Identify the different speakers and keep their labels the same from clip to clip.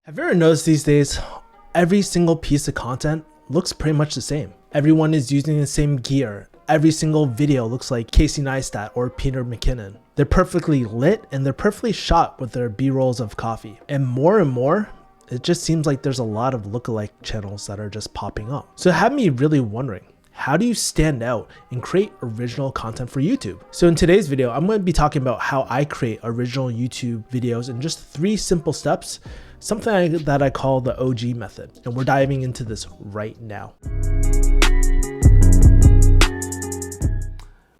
Speaker 1: Have you ever noticed these days, every single piece of content looks pretty much the same. Everyone is using the same gear. Every single video looks like Casey Neistat or Peter McKinnon. They're perfectly lit and they're perfectly shot with their B-rolls of coffee. And more, it just seems like there's a lot of lookalike channels that are just popping up. So it had me really wondering, how do you stand out and create original content for YouTube? So in today's video, I'm going to be talking about how I create original YouTube videos in just 3 simple steps, something that I call the OG method. And we're diving into this right now.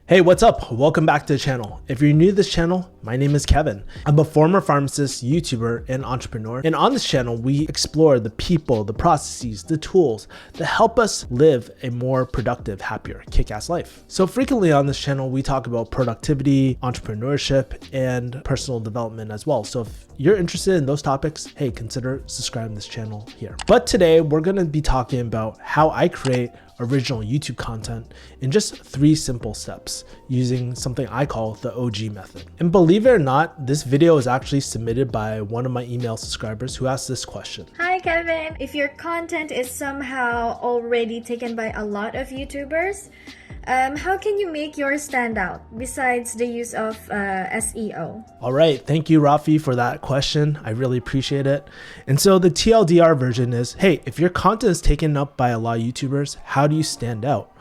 Speaker 1: Hey, what's up? Welcome back to the channel. If you're new to this channel, my name is Kevin. I'm a former pharmacist, YouTuber, and entrepreneur. And on this channel, we explore the people, the processes, the tools that help us live a more productive, happier, kick-ass life. So frequently on this channel, we talk about productivity, entrepreneurship, and personal development as well. So if you're interested in those topics, hey, consider subscribing to this channel here. But today we're gonna be talking about how I create original YouTube content in just 3 simple steps using something I call the OG method. And believe it or not, this video is actually submitted by one of my email subscribers who asked this question.
Speaker 2: Hi Kevin, if your content is somehow already taken by a lot of YouTubers, how can you make yours stand out besides the use of SEO?
Speaker 1: All right, thank you Raffy for that question. I really appreciate it. And so the TLDR version is, hey, if your content is taken up by a lot of YouTubers, how do you stand out?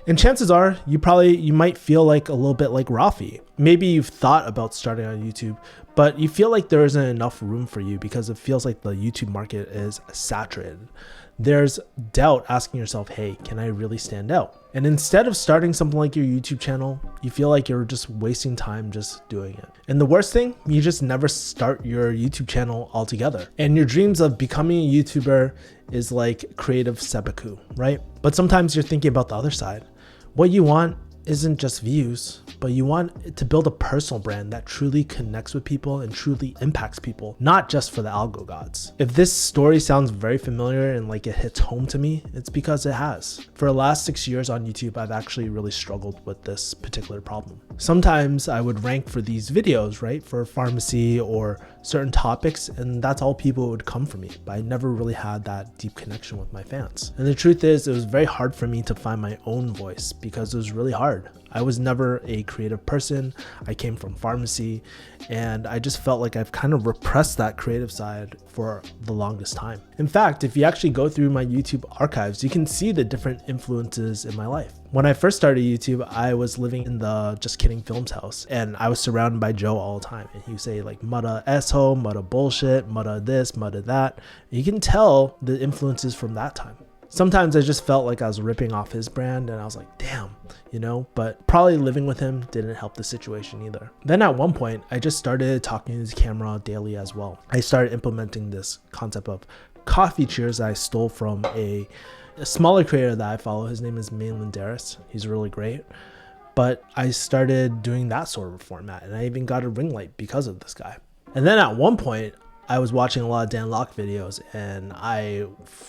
Speaker 1: And chances are you might feel like a little bit like Raffy. Maybe you've thought about starting on YouTube, but you feel like there isn't enough room for you because it feels like the YouTube market is saturated. There's doubt asking yourself, hey, can I really stand out? And instead of starting something like your YouTube channel, you feel like you're just wasting time just doing it. And the worst thing, you just never start your YouTube channel altogether. And your dreams of becoming a YouTuber is like creative seppuku, right? But sometimes you're thinking about the other side. What you want isn't just views, but you want to build a personal brand that truly connects with people and truly impacts people, not just for the algo gods. If this story sounds very familiar and like it hits home to me, it's because it has. For the last 6 years on YouTube, I've actually really struggled with this particular problem. Sometimes I would rank for these videos, right, for pharmacy or certain topics, and that's all people would come for me, but I never really had that deep connection with my fans. And the truth is, it was very hard for me to find my own voice because it was really hard. I was never a creative person. I came from pharmacy and I just felt like I've kind of repressed that creative side for the longest time. In fact, if you actually go through my YouTube archives, you can see the different influences in my life. When I first started YouTube, I was living in the Just Kidding Films house and I was surrounded by Joe all the time. And he would say like, "Mutta asshole, mutta bullshit, mutta this, mutta that." And you can tell the influences from that time. Sometimes I just felt like I was ripping off his brand and I was like, damn, but probably living with him didn't help the situation either. Then at one point, I just started talking to the camera daily as well. I started implementing this concept of coffee cheers that I stole from a smaller creator that I follow. His name is Mainland Darris. He's really great. But I started doing that sort of format and I even got a ring light because of this guy. And then at one point, I was watching a lot of Dan Lok videos and I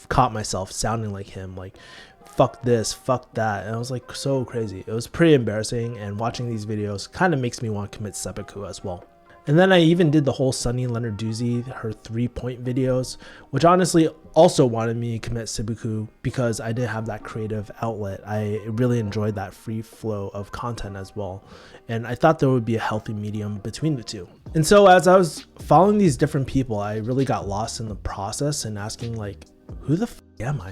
Speaker 1: caught myself sounding like him, like fuck this, fuck that. And I was like so crazy. It was pretty embarrassing, and watching these videos kind of makes me want to commit seppuku as well. And then I even did the whole Sunny Lenarduzzi, her 3-point videos, which honestly also wanted me to commit seppuku because I didn't have that creative outlet. I really enjoyed that free flow of content as well. And I thought there would be a healthy medium between the two. And so as I was following these different people, I really got lost in the process and asking like, who the f am I?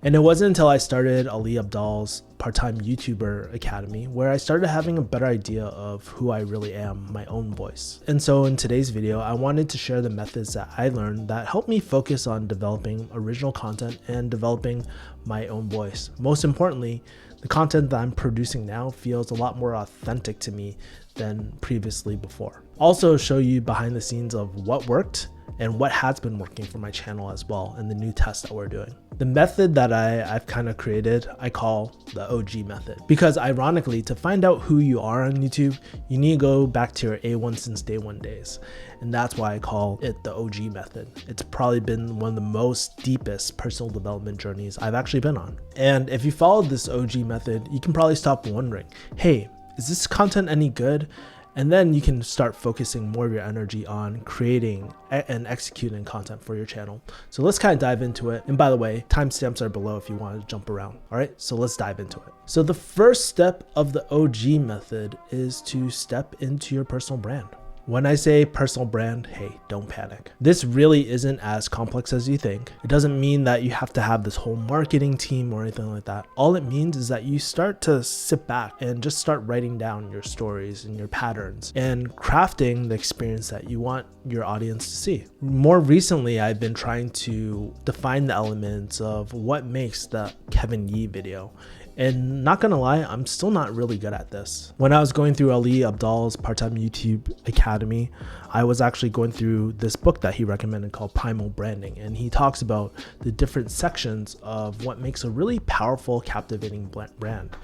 Speaker 1: And it wasn't until I started Ali Abdal's part-time YouTuber Academy where I started having a better idea of who I really am, my own voice. And so in today's video, I wanted to share the methods that I learned that helped me focus on developing original content and developing my own voice. Most importantly, the content that I'm producing now feels a lot more authentic to me than previously before. Also show you behind the scenes of what worked and what has been working for my channel as well and the new tests that we're doing. The method that I've kind of created, I call the OG method, because ironically, to find out who you are on YouTube, you need to go back to your A1 since day 1 days. And that's why I call it the OG method. It's probably been one of the most deepest personal development journeys I've actually been on. And if you followed this OG method, you can probably stop wondering, hey, is this content any good? And then you can start focusing more of your energy on creating and executing content for your channel. So let's kind of dive into it. And by the way, timestamps are below if you want to jump around. All right, so let's dive into it. So the first step of the OG method is to step into your personal brand. When I say personal brand, hey, don't panic. This really isn't as complex as you think. It doesn't mean that you have to have this whole marketing team or anything like that. All it means is that you start to sit back and just start writing down your stories and your patterns and crafting the experience that you want your audience to see. More recently, I've been trying to define the elements of what makes the Kevin Yee video. And not gonna lie, I'm still not really good at this. When I was going through Ali Abdal's part-time YouTube Academy, I was actually going through this book that he recommended called Primal Branding. And he talks about the different sections of what makes a really powerful, captivating brand.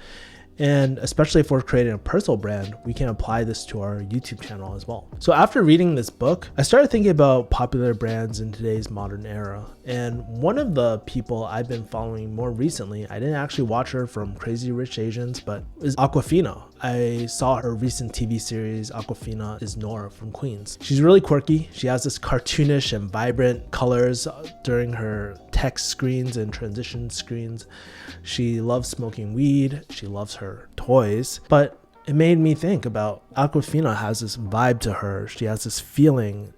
Speaker 1: And especially if we're creating a personal brand, we can apply this to our YouTube channel as well. So after reading this book, I started thinking about popular brands in today's modern era. And one of the people I've been following more recently, I didn't actually watch her from Crazy Rich Asians, but is Awkwafina. I saw her recent TV series, Awkwafina is Nora from Queens. She's really quirky. She has this cartoonish and vibrant colors during her text screens and transition screens. She loves smoking weed. She loves her toys. But it made me think about Awkwafina has this vibe to her. She has this feeling.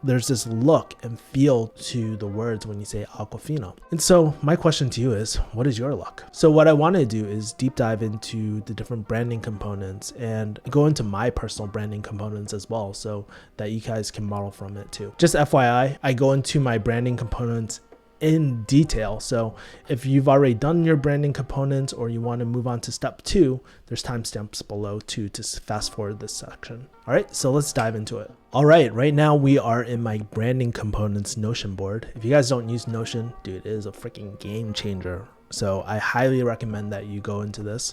Speaker 1: There's this look and feel to the words when you say Awkwafina. And so my question to you is, what is your look? So what I want to do is deep dive into the different branding components and go into my personal branding components as well, so that you guys can model from it too. Just FYI, I go into my branding components in detail. So if you've already done your branding components or you want to move on to step 2, there's timestamps below too to fast forward this section. All right, so let's dive into it. All right now we are in my branding components Notion board. If you guys don't use Notion, dude, it is a freaking game changer. So I highly recommend that you go into this.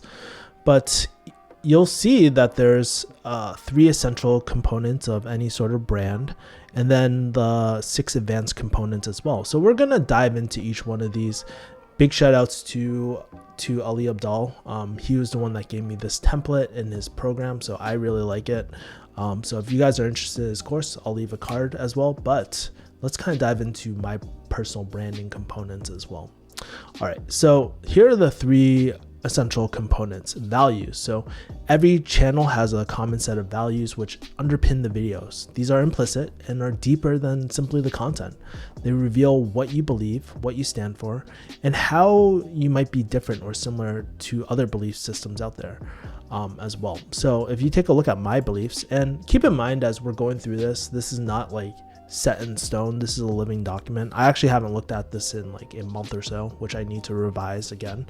Speaker 1: But you'll see that there's 3 essential components of any sort of brand, and then the 6 advanced components as well. So we're gonna dive into each one of these. Big shout outs to Ali Abdal. He was the one that gave me this template in his program, so I really like it. So if you guys are interested in this course, I'll leave a card as well, but let's kind of dive into my personal branding components as well. All right, so here are the 3 essential components. Values. So every channel has a common set of values which underpin the videos. These are implicit and are deeper than simply the content. They reveal what you believe, what you stand for, and how you might be different or similar to other belief systems out there as well. So if you take a look at my beliefs, and keep in mind as we're going through this is not like set in stone. This is a living document. I actually haven't looked at this in like a month or so, which I need to revise again.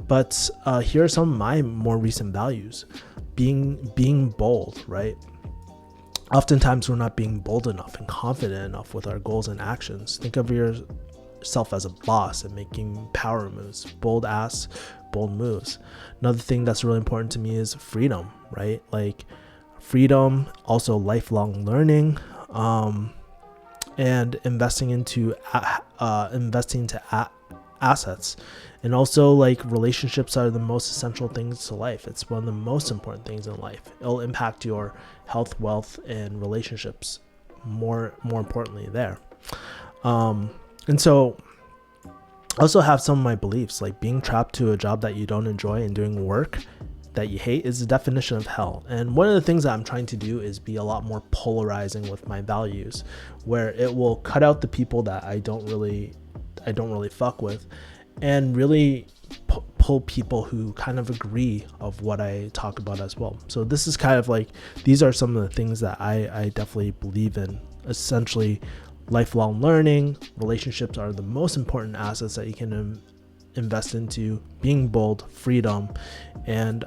Speaker 1: But here are some of my more recent values. Being bold, right? Oftentimes we're not being bold enough and confident enough with our goals and actions. Think of yourself as a boss and making power moves, bold moves. Another thing that's really important to me is freedom, right? Like freedom, also lifelong learning, and investing into assets. And also, like, relationships are the most essential things to life. It's one of the most important things in life. It'll impact your health, wealth, and relationships more importantly there. And so I also have some of my beliefs, like being trapped to a job that you don't enjoy and doing work that you hate is the definition of hell. And one of the things that I'm trying to do is be a lot more polarizing with my values, where it will cut out the people that I don't really fuck with, and really pull people who kind of agree of what I talk about as well. So this is kind of like, these are some of the things that I definitely believe in. Essentially, lifelong learning, relationships are the most important assets that you can invest into, being bold, freedom, and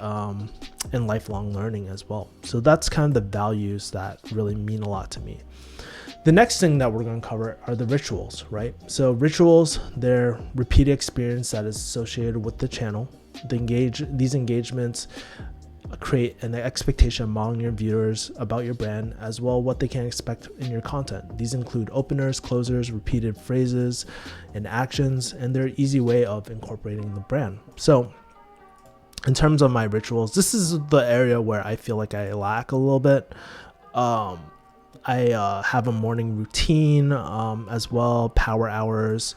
Speaker 1: lifelong learning as well. So that's kind of the values that really mean a lot to me. The next thing that we're going to cover are the rituals, right? So rituals, they're repeated experience that is associated with the channel. These engagements create an expectation among your viewers about your brand, as well what they can expect in your content. These include openers, closers, repeated phrases, and actions, and they're an easy way of incorporating the brand. So in terms of my rituals, this is the area where I feel like I lack a little bit. I have a morning routine as well, power hours.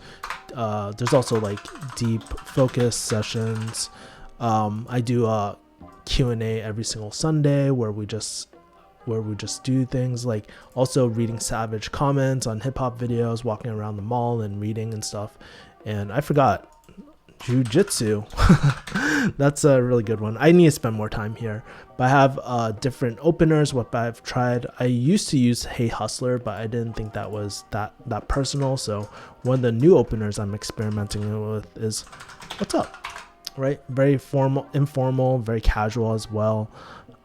Speaker 1: There's also like deep focus sessions. I do a Q&A every single Sunday where we just do things like also reading savage comments on hip hop videos, walking around the mall and reading and stuff. And I forgot Jiu-Jitsu. That's a really good one. I need to spend more time here, but I have different openers. What I've tried, I used to use Hey Hustler, but I didn't think that was that personal. So one of the new openers I'm experimenting with is what's up, right? Very formal, informal, very casual as well.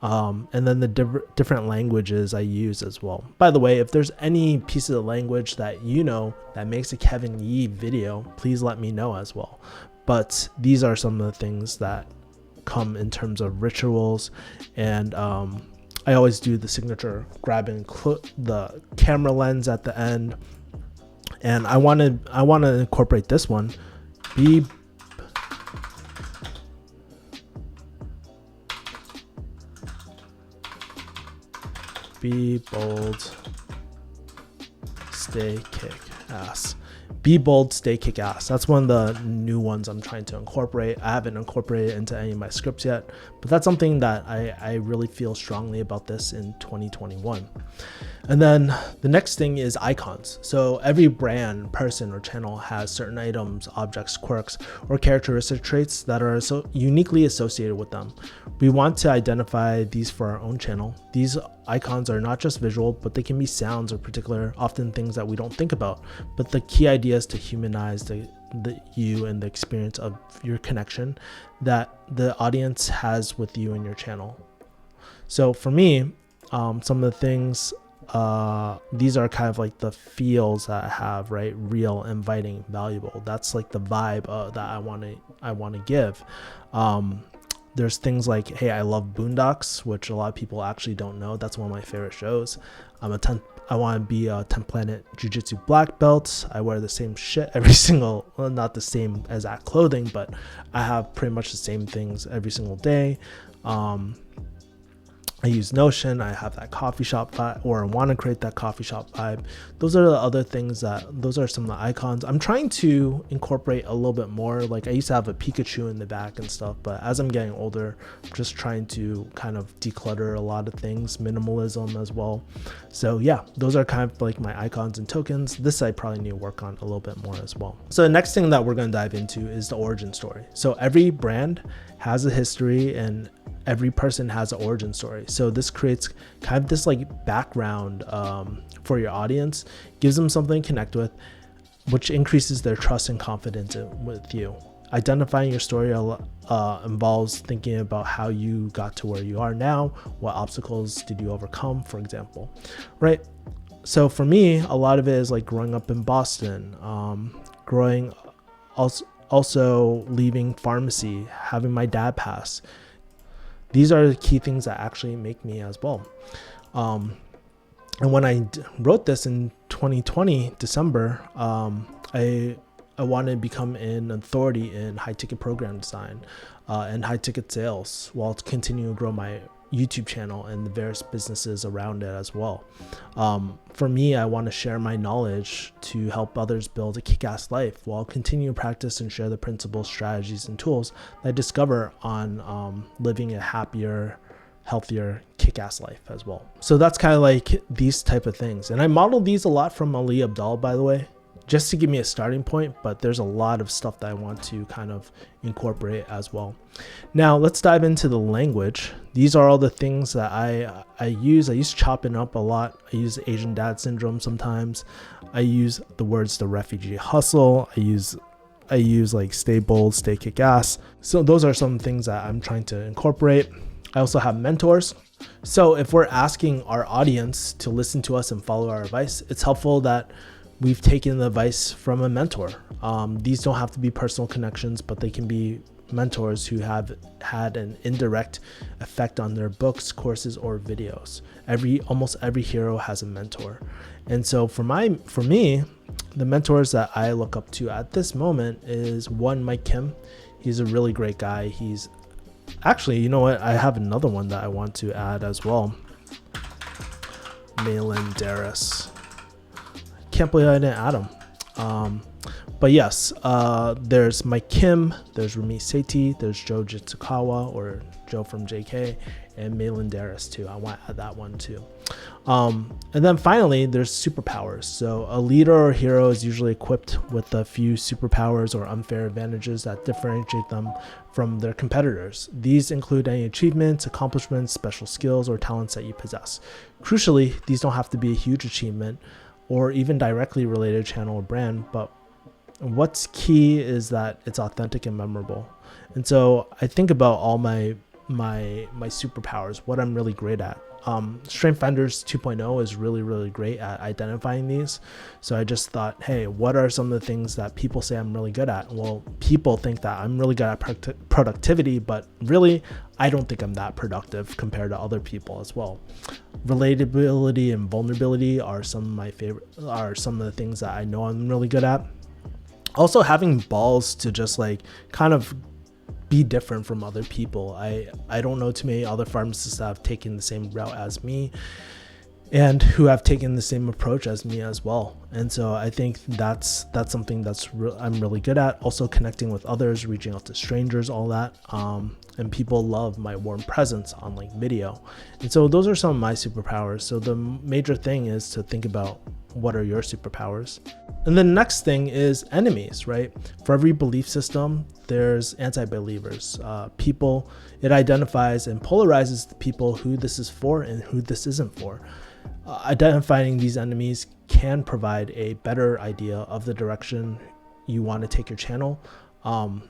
Speaker 1: And then the different languages I use as well. By the way, if there's any piece of language that you know that makes a Kevin Yee video, please let me know as well. But these are some of the things that come in terms of rituals. And I always do the signature grabbing the camera lens at the end. And I want to incorporate this one. Be bold, stay kick ass. Be bold, stay kick ass. That's one of the new ones I'm trying to incorporate. I haven't incorporated it into any of my scripts yet, but that's something that I really feel strongly about this in 2021. And then the next thing is icons. So every brand, person, or channel has certain items, objects, quirks, or characteristic traits that are so uniquely associated with them. We want to identify these for our own channel. These icons are not just visual, but they can be sounds or particular, often things that we don't think about. But the key idea is to humanize the you and the experience of your connection that the audience has with you and your channel. So for me, some of the things, these are kind of like the feels that I have, right? Real, inviting, valuable. That's like the vibe that I want to give. There's things like, hey, I love Boondocks, which a lot of people actually don't know. That's one of my favorite shows. I want to be a 10 Planet Jiu-Jitsu black belt. I wear the same shit every single, well, not the same as that clothing, but I have pretty much the same things every single day. I use Notion. I have that coffee shop vibe, or want to create that coffee shop vibe. Those are the other things those are some of the icons. I'm trying to incorporate a little bit more. Like I used to have a Pikachu in the back and stuff, but as I'm getting older, I'm just trying to kind of declutter a lot of things, minimalism as well. So yeah, those are kind of like my icons and tokens. This I probably need to work on a little bit more as well. So the next thing that we're going to dive into is the origin story. So every brand has a history and every person has an origin story. So this creates kind of this like background for your audience, gives them something to connect with, which increases their trust and confidence with you. Identifying your story involves thinking about how you got to where you are now. What obstacles did you overcome, for example, right? So for me, a lot of it is like growing up in Boston, also leaving pharmacy, having my dad pass. These are the key things that actually make me as well. And when I wrote this in 2020, December, I wanted to become an authority in high ticket program design and high ticket sales while continuing to grow my YouTube channel and the various businesses around it as well. For me, I want to share my knowledge to help others build a kick-ass life while continuing to practice and share the principles, strategies, and tools that I discover on living a happier, healthier, kick-ass life as well. So that's kind of like these type of things. And I modeled these a lot from Ali Abdaal, by the way, just to give me a starting point, but there's a lot of stuff that I want to kind of incorporate as well. Now let's dive into the language. These are all the things that I use. I use chopping up a lot. I use Asian dad syndrome sometimes. I use the words the refugee hustle. I use like stay bold, stay kick ass. So those are some things that I'm trying to incorporate. I also have mentors. So if we're asking our audience to listen to us and follow our advice, it's helpful that we've taken the advice from a mentor. These don't have to be personal connections, but they can be mentors who have had an indirect effect on their books, courses, or videos. Almost every hero has a mentor. And so for me, the mentors that I look up to at this moment is one, Mike Kim. He's a really great guy. He's Actually, you know what? I have another one that I want to add as well. Malin Darris. Can't believe I didn't add him. But yes, there's Mike Kim, there's Rumi Sethi, there's Joe Jitsukawa, or Joe from JK, and Malin Darris too. I want to add that one too. And then finally, there's superpowers. So a leader or hero is usually equipped with a few superpowers or unfair advantages that differentiate them from their competitors. These include any achievements, accomplishments, special skills, or talents that you possess. Crucially, these don't have to be a huge achievement or even directly related channel or brand, but what's key is that it's authentic and memorable. And so I think about all my superpowers, what I'm really great at. Strength Finders 2.0 is really great at identifying these. So I just thought, hey, what are some of the things that people say I'm really good at? Well, people think that I'm really good at productivity, but really, I don't think I'm that productive compared to other people as well. Relatability and vulnerability are some of my favorite, are some of the things that I know I'm really good at. Also having balls to just like kind of be different from other people. I don't know too many other pharmacists that have taken the same route as me and who have taken the same approach as me as well. And so I think that's something I'm really good at. Also connecting with others, reaching out to strangers, all that. And people love my warm presence on like video. And so those are some of my superpowers. So the major thing is to think about what are your superpowers. And the next thing is enemies, right? For every belief system, there's anti-believers. People, it identifies and polarizes the people who this is for and who this isn't for. Identifying these enemies can provide a better idea of the direction you want to take your channel,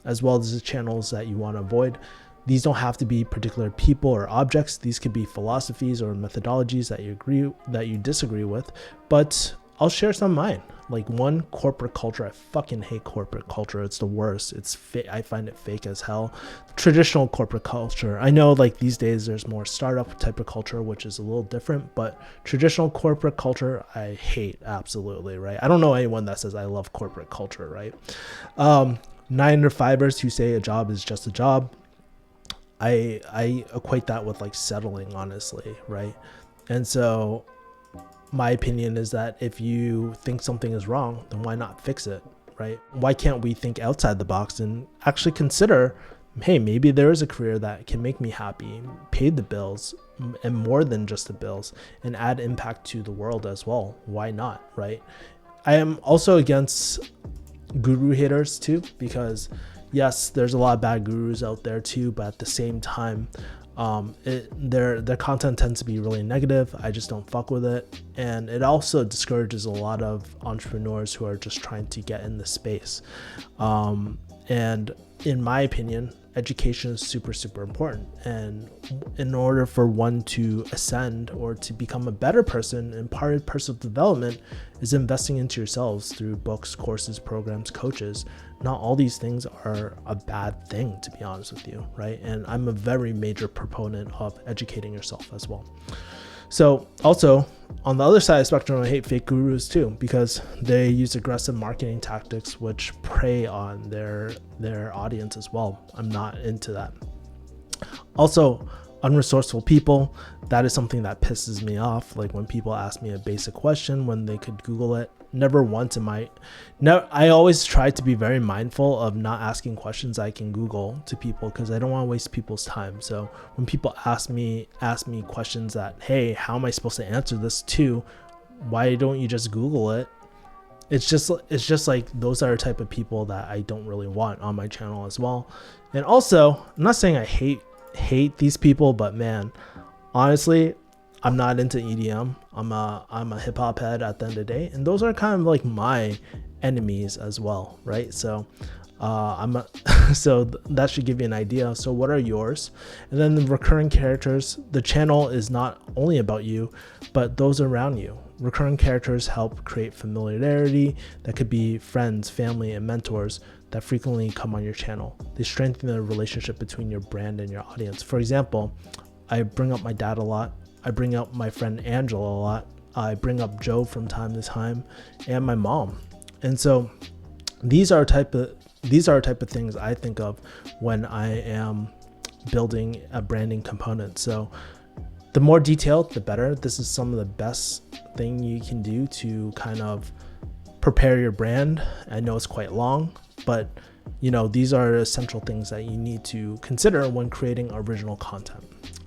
Speaker 1: as well as the channels that you want to avoid. These don't have to be particular people or objects. These could be philosophies or methodologies that you disagree with, but I'll share some of mine. Like one, corporate culture. I fucking hate corporate culture. It's the worst. I find it fake as hell. Traditional corporate culture. I know like these days there's more startup type of culture, which is a little different, but traditional corporate culture, I hate absolutely, right? I don't know anyone that says I love corporate culture, right? 9-to-5ers who say a job is just a job. I equate that with like settling, honestly, right? And so my opinion is that if you think something is wrong, then why not fix it, right? Why can't we think outside the box and actually consider, hey, maybe there is a career that can make me happy, pay the bills, and more than just the bills, and add impact to the world as well. Why not, right? I am also against guru haters too, because yes, there's a lot of bad gurus out there too, but at the same time, their content tends to be really negative. I just don't fuck with it. And it also discourages a lot of entrepreneurs who are just trying to get in the space. And in my opinion, education is super important. And in order for one to ascend or to become a better person, and part of personal development is investing into yourselves through books, courses, programs, coaches. Not all these things are a bad thing, to be honest with you, right? And I'm a very major proponent of educating yourself as well. So also on the other side of the spectrum, I hate fake gurus too, because they use aggressive marketing tactics which prey on their audience as well. I'm not into that. Also, unresourceful people, that is something that pisses me off. Like when people ask me a basic question when they could Google it. Never once I always try to be very mindful of not asking questions I can Google to people, because I don't want to waste people's time. So when people ask me questions that, hey, how am I supposed to answer this to? Why don't you just Google it? It's just like those are the type of people that I don't really want on my channel as well. And also, I'm not saying I hate these people, but man, honestly, I'm not into EDM. I'm a hip hop head at the end of the day, and those are kind of like my enemies as well, right? So so that should give you an idea. So what are yours? And then the recurring characters. The channel is not only about you, but those around you. Recurring characters help create familiarity. That could be friends, family, and mentors that frequently come on your channel. They strengthen the relationship between your brand and your audience. For example, I bring up my dad a lot. I bring up my friend Angela a lot. I bring up Joe from time to time, and my mom. And so these are type of things I think of when I am building a branding component. So the more detailed, the better. This is some of the best thing you can do to kind of prepare your brand. I know it's quite long, but these are essential things that you need to consider when creating original content.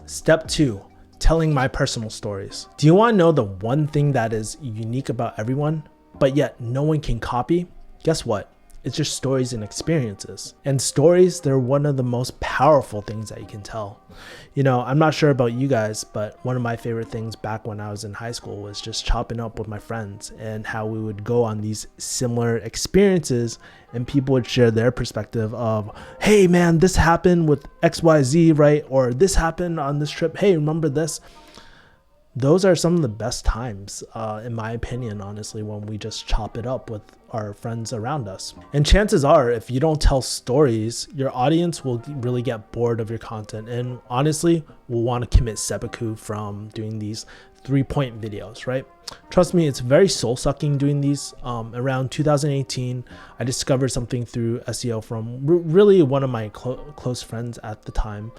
Speaker 1: Step 2, telling my personal stories. Do you want to know the one thing that is unique about everyone, but yet no one can copy? Guess what? It's just stories and experiences. And stories, they're one of the most powerful things that you can tell. I'm not sure about you guys, but one of my favorite things back when I was in high school was just chopping up with my friends and how we would go on these similar experiences and people would share their perspective of, hey man, this happened with XYZ, right? Or this happened on this trip. Hey, remember this? Those are some of the best times, in my opinion, honestly, when we just chop it up with our friends around us. And chances are, if you don't tell stories, your audience will really get bored of your content and honestly will want to commit seppuku from doing these 3-point videos, right? Trust me, it's very soul-sucking doing these. Around 2018, I discovered something through SEO from really one of my close friends at the time.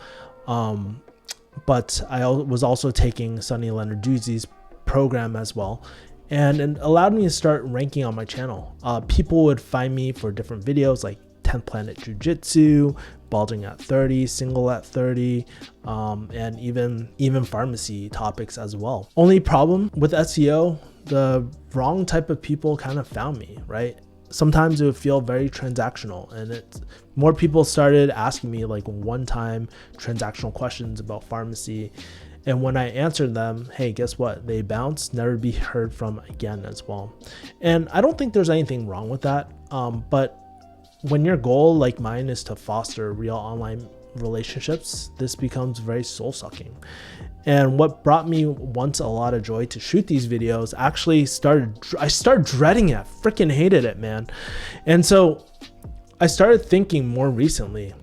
Speaker 1: But I was also taking Sonny Lenarduzzi's program as well, and it allowed me to start ranking on my channel. People would find me for different videos like 10th Planet Jiu-Jitsu, balding at 30, single at 30, and even pharmacy topics as well. Only problem with SEO, the wrong type of people kind of found me, right? Sometimes it would feel very transactional, and more people started asking me like one-time transactional questions about pharmacy. And when I answered them, hey, guess what? They bounced, never be heard from again as well. And I don't think there's anything wrong with that. But when your goal, like mine, is to foster real online relationships, this becomes very soul-sucking. And what brought me once a lot of joy to shoot these videos actually I started dreading it. I freaking hated it, man. And so I started thinking more recently,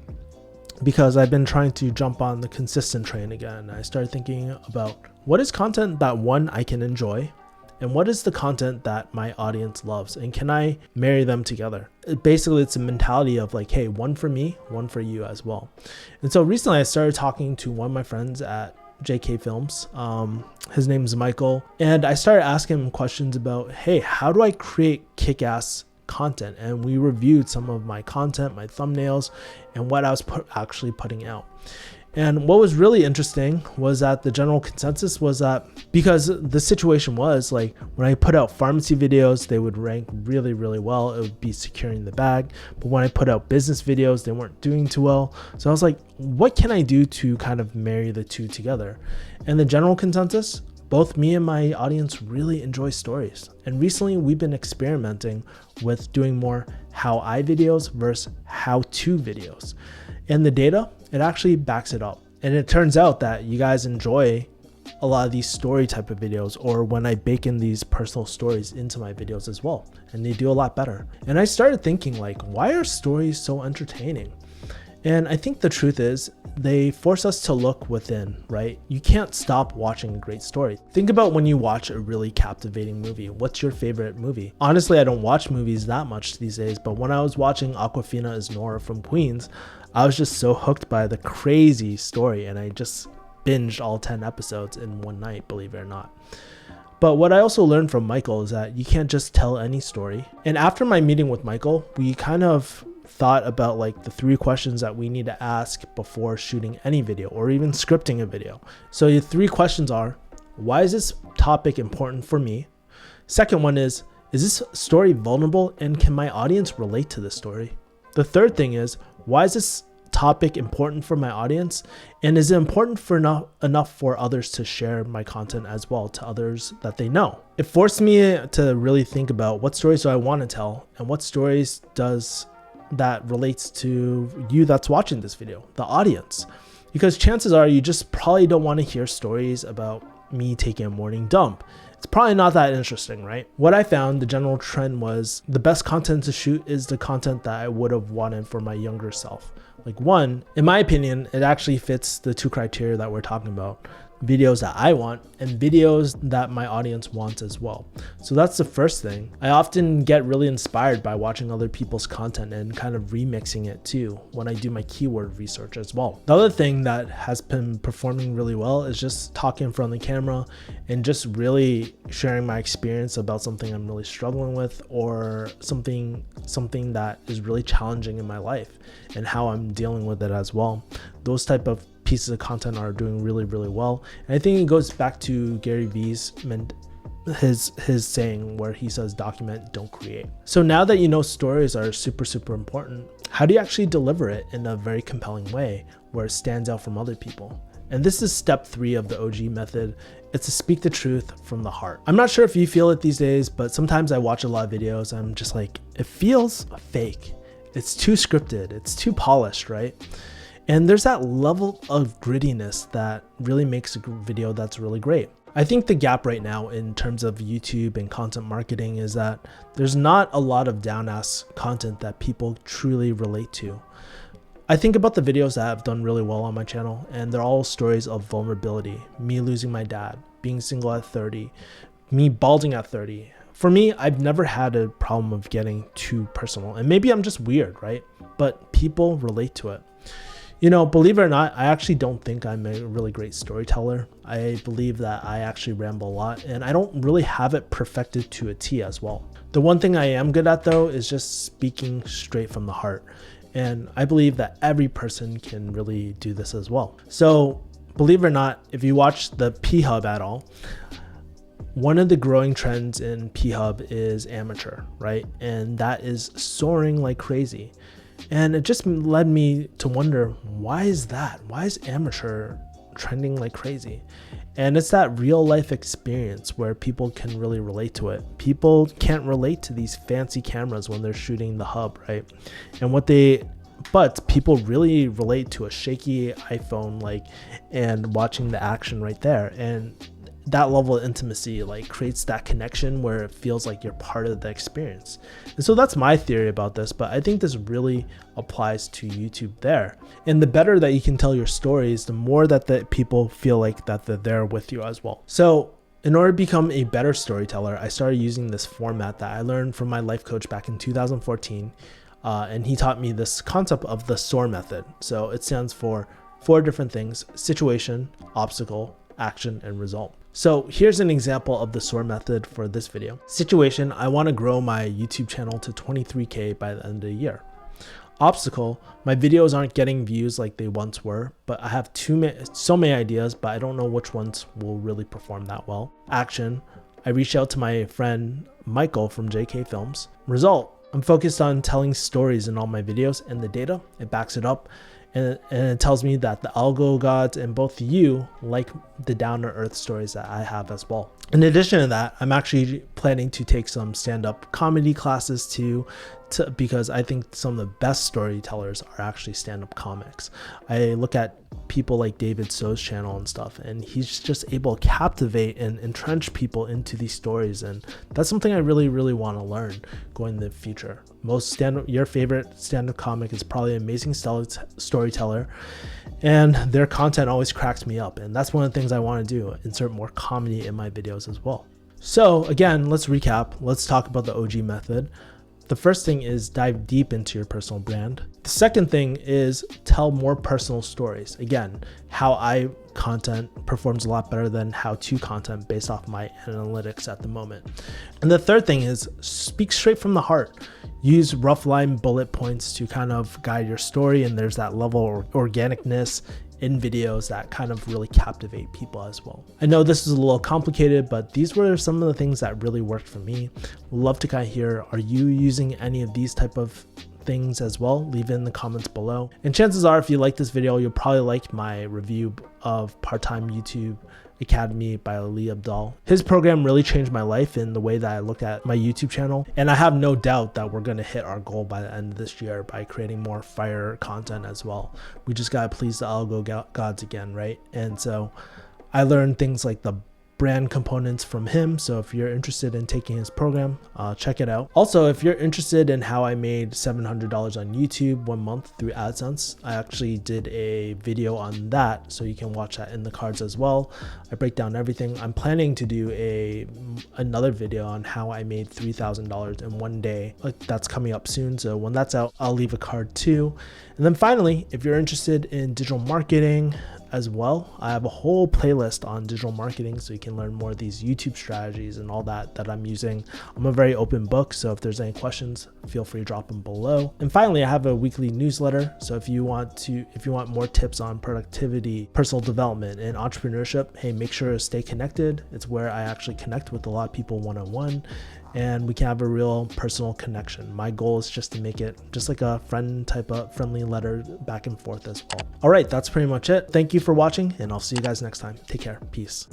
Speaker 1: because I've been trying to jump on the consistent train again. I started thinking about what is content that I can enjoy, and what is the content that my audience loves, and can I marry them together? Basically, it's a mentality of like, hey, one for me, one for you as well. And so recently I started talking to one of my friends at JK Films. His name is Michael, and I started asking him questions about, hey, how do I create kick-ass content? And we reviewed some of my content, my thumbnails, and what I was actually putting out. And what was really interesting was that the general consensus was that, because the situation was like, when I put out pharmacy videos, they would rank really, really well. It would be securing the bag. But when I put out business videos, they weren't doing too well. So I was like, what can I do to kind of marry the two together? And the general consensus, both me and my audience really enjoy stories. And recently we've been experimenting with doing more how-I videos versus how-to videos. And the data, it actually backs it up. And it turns out that you guys enjoy a lot of these story type of videos, or when I bake in these personal stories into my videos as well, and they do a lot better. And I started thinking like, why are stories so entertaining? And I think the truth is they force us to look within, right? You can't stop watching a great story. Think about when you watch a really captivating movie. What's your favorite movie? Honestly, I don't watch movies that much these days, but when I was watching Awkwafina is Nora from Queens, I was just so hooked by the crazy story, and I just binged all 10 episodes in one night, believe it or not. But what I also learned from Michael is that you can't just tell any story. And after my meeting with Michael, we kind of thought about like the 3 questions that we need to ask before shooting any video or even scripting a video. So the 3 questions are, why is this topic important for me? Second one is this story vulnerable, and can my audience relate to this story? The third thing is, why is this topic important for my audience, and is it important for enough for others to share my content as well to others that they know? It forced me to really think about what stories do I want to tell, and what stories does that relates to you that's watching this video, the audience. Because chances are you just probably don't want to hear stories about me taking a morning dump. It's probably not that interesting, right? What I found, the general trend was the best content to shoot is the content that I would have wanted for my younger self. Like, one, in my opinion, it actually fits the 2 criteria that we're talking about. videos that I want and videos that my audience wants as well. So that's the first thing. I often get really inspired by watching other people's content and kind of remixing it too when I do my keyword research as well. The other thing that has been performing really well is just talking in front of the camera and just really sharing my experience about something I'm really struggling with, or something that is really challenging in my life and how I'm dealing with it as well. Those type of pieces of content are doing really, really well. And I think it goes back to Gary Vee's his saying where he says, document, don't create. So now that you know stories are super, super important, how do you actually deliver it in a very compelling way where it stands out from other people? And this is step 3 of the OG method. It's to speak the truth from the heart. I'm not sure if you feel it these days, but sometimes I watch a lot of videos and I'm just like, it feels fake. It's too scripted. It's too polished, right? And there's that level of grittiness that really makes a video that's really great. I think the gap right now in terms of YouTube and content marketing is that there's not a lot of down-ass content that people truly relate to. I think about the videos that have done really well on my channel, and they're all stories of vulnerability. Me losing my dad, being single at 30, me balding at 30. For me, I've never had a problem of getting too personal, and maybe I'm just weird, right? But people relate to it. You know, believe it or not, I actually don't think I'm a really great storyteller. I believe that I actually ramble a lot, and I don't really have it perfected to a T as well. The one thing I am good at though is just speaking straight from the heart. And I believe that every person can really do this as well. So believe it or not, if you watch the P-Hub at all, one of the growing trends in P-Hub is amateur, right? And that is soaring like crazy. And it just led me to wonder, why is that? Why is amateur trending like crazy? And it's that real life experience where people can really relate to it. People can't relate to these fancy cameras when they're shooting the hub, right? But people really relate to a shaky iPhone, and watching the action right there. And that level of intimacy creates that connection where it feels like you're part of the experience. And so that's my theory about this, but I think this really applies to YouTube there. And the better that you can tell your stories, the more that the people feel like that they're there with you as well. So in order to become a better storyteller, I started using this format that I learned from my life coach back in 2014. And he taught me this concept of the SOAR method. So it stands for 4 different things: situation, obstacle, action, and result. So here's an example of the SOAR method for this video. Situation: I want to grow my YouTube channel to 23K by the end of the year. Obstacle: my videos aren't getting views like they once were, but I have so many ideas, but I don't know which ones will really perform that well. Action: I reached out to my friend Michael from JK Films. Result: I'm focused on telling stories in all my videos, and the data, it backs it up. And it tells me that the algo gods and both you like the down-to-earth stories that I have as well. In addition to that, I'm actually planning to take some stand-up comedy classes too, because I think some of the best storytellers are actually stand-up comics. I look at people like David So's channel and stuff, and he's just able to captivate and entrench people into these stories, and that's something I really, really want to learn going in the future. Your favorite stand-up comic is probably an amazing storyteller, and their content always cracks me up, and that's one of the things I want to do, insert more comedy in my videos as well. So again, let's recap. Let's talk about the OG method. The first thing is dive deep into your personal brand. The second thing is tell more personal stories. Again, how I content performs a lot better than how-to content based off my analytics at the moment. And the third thing is speak straight from the heart. Use rough line bullet points to kind of guide your story, and there's that level of organicness in videos that kind of really captivate people as well. I know this is a little complicated, but these were some of the things that really worked for me. Would love to kind of hear, are you using any of these type of things as well? Leave it in the comments below. And chances are, if you like this video, you'll probably like my review of Part-Time YouTube Academy by Ali Abdal. His program really changed my life in the way that I look at my YouTube channel, and I have no doubt that we're going to hit our goal by the end of this year by creating more fire content as well. We just got to please the algo gods again, right? And so I learned things like the brand components from him. So if you're interested in taking his program, check it out. Also, if you're interested in how I made $700 on YouTube 1 month through AdSense, I actually did a video on that, so you can watch that in the cards as well. I break down everything. I'm planning to do another video on how I made $3,000 in 1 day. That's coming up soon, so when that's out, I'll leave a card too. And then finally, if you're interested in digital marketing as well, I have a whole playlist on digital marketing, so you can learn more of these YouTube strategies and all that I'm using. I'm a very open book, so if there's any questions, feel free to drop them below. And finally, I have a weekly newsletter, so if you want more tips on productivity, personal development, and entrepreneurship, hey, make sure to stay connected. It's where I actually connect with a lot of people one-on-one, and we can have a real personal connection. My goal is just to make it just like a friend type of friendly letter back and forth as well. All right, that's pretty much it. Thank you for watching, and I'll see you guys next time. Take care. Peace.